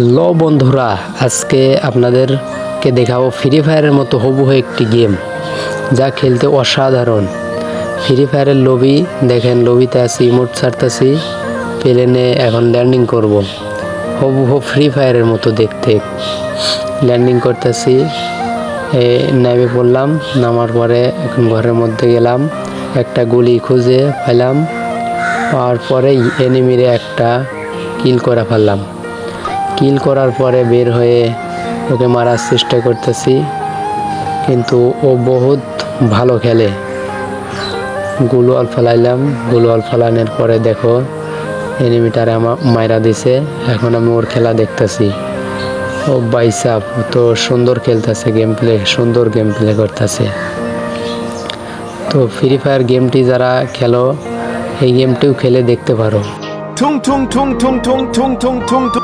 Hello বন্ধুরা, আজকে আপনাদেরকে দেখাবো ফ্রি ফায়ারের মতো হুবহু একটি গেম যা খেলতে অসাধারণ। ফ্রি ফায়ারের লবি দেখেন, লবিতে আছি, ইমোট ছাড়তেছি, প্লেনে এখন ল্যান্ডিং করব। হুবহু ফ্রি ফায়ারের মতো দেখতে। ল্যান্ডিং করতেছি, নেমে পড়লাম, নামার পরে এখন ঘরের মধ্যে গেলাম, একটা গুলি খুঁজে পেলাম, পাওয়ার পরে এনিমিরে একটা কিল করে ফেললাম। কিল করার পরে বের হয়ে ওকে মারার চেষ্টা করতেছি, কিন্তু ও বহুত ভালো খেলে। গুলোয়াল ফেলাইলাম, গুলোয়াল ফেলানোর পরে দেখো এনিমিটারে আমার মাইরা দিছে। এখন আমি ওর খেলা দেখতেছি। ও বাইসাপ তো সুন্দর খেলতেছে, সুন্দর গেম প্লে করতেছে। তো ফ্রি ফায়ার গেমটি যারা খেলো, এই গেমটিও খেলে দেখতে পারো। Tung tung tung tung tung tung tung tung tung